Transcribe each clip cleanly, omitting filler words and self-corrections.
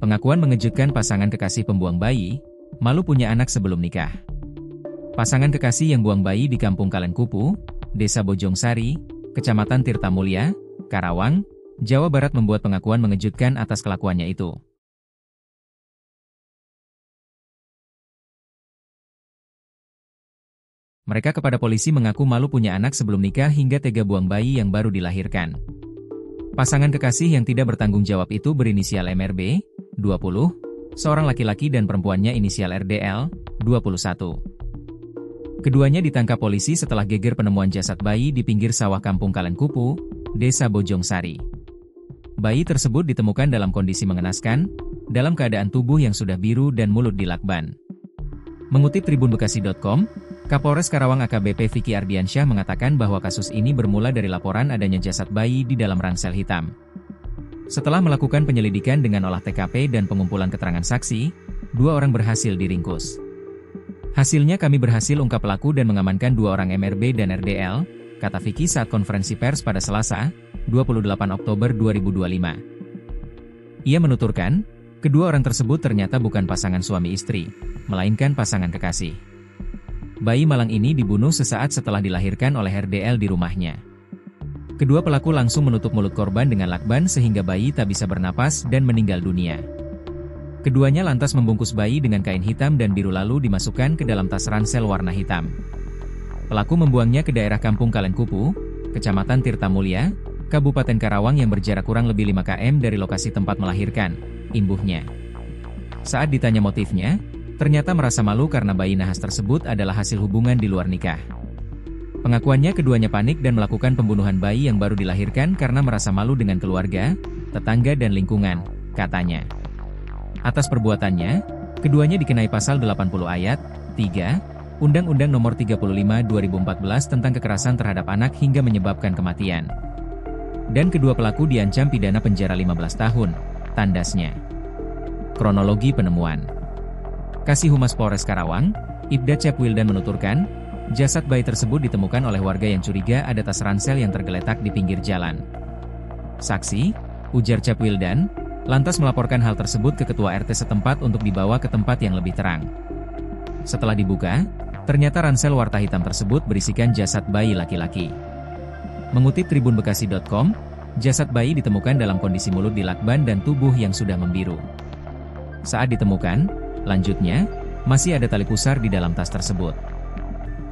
Pengakuan mengejutkan pasangan kekasih pembuang bayi, malu punya anak sebelum nikah. Pasangan kekasih yang buang bayi di Kampung Kalenkupu, Desa Bojongsari, Kecamatan Tirtamulya, Karawang, Jawa Barat membuat pengakuan mengejutkan atas kelakuannya itu. Mereka kepada polisi mengaku malu punya anak sebelum nikah hingga tega buang bayi yang baru dilahirkan. Pasangan kekasih yang tidak bertanggung jawab itu berinisial MRB, 20, seorang laki-laki dan perempuannya inisial RDL, 21. Keduanya ditangkap polisi setelah geger penemuan jasad bayi di pinggir sawah Kampung Kalenkupu, Desa Bojongsari. Bayi tersebut ditemukan dalam kondisi mengenaskan, dalam keadaan tubuh yang sudah biru dan mulut dilakban. Mengutip tribunbekasi.com, Kapolres Karawang AKBP Vicky Ardiansyah mengatakan bahwa kasus ini bermula dari laporan adanya jasad bayi di dalam ransel hitam. Setelah melakukan penyelidikan dengan olah TKP dan pengumpulan keterangan saksi, 2 orang berhasil diringkus. Hasilnya kami berhasil ungkap pelaku dan mengamankan 2 orang MRB dan RDL, kata Vicky saat konferensi pers pada Selasa, 28 Oktober 2025. Ia menuturkan, kedua orang tersebut ternyata bukan pasangan suami istri, melainkan pasangan kekasih. Bayi malang ini dibunuh sesaat setelah dilahirkan oleh RDL di rumahnya. Kedua pelaku langsung menutup mulut korban dengan lakban sehingga bayi tak bisa bernapas dan meninggal dunia. Keduanya lantas membungkus bayi dengan kain hitam dan biru lalu dimasukkan ke dalam tas ransel warna hitam. Pelaku membuangnya ke daerah Kampung Kalenkupu, Kecamatan Tirtamulya, Kabupaten Karawang yang berjarak kurang lebih 5 km dari lokasi tempat melahirkan, imbuhnya. Saat ditanya motifnya, ternyata merasa malu karena bayi nahas tersebut adalah hasil hubungan di luar nikah. Pengakuannya keduanya panik dan melakukan pembunuhan bayi yang baru dilahirkan karena merasa malu dengan keluarga, tetangga dan lingkungan, katanya. Atas perbuatannya, keduanya dikenai pasal 80 ayat 3, Undang-Undang Nomor 35 2014 tentang kekerasan terhadap anak hingga menyebabkan kematian. Dan kedua pelaku diancam pidana penjara 15 tahun, tandasnya. Kronologi penemuan. Kasih Humas Polres Karawang, Ibda Cepwildan menuturkan, jasad bayi tersebut ditemukan oleh warga yang curiga ada tas ransel yang tergeletak di pinggir jalan. Saksi, ujar Cepwildan, lantas melaporkan hal tersebut ke Ketua RT setempat untuk dibawa ke tempat yang lebih terang. Setelah dibuka, ternyata ransel warna hitam tersebut berisikan jasad bayi laki-laki. Mengutip tribunbekasi.com, jasad bayi ditemukan dalam kondisi mulut dilakban dan tubuh yang sudah membiru. Saat ditemukan, lanjutnya, masih ada tali pusar di dalam tas tersebut.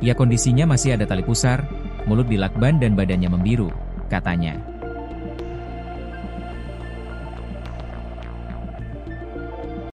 Ya kondisinya masih ada tali pusar, mulut dilakban dan badannya membiru, katanya.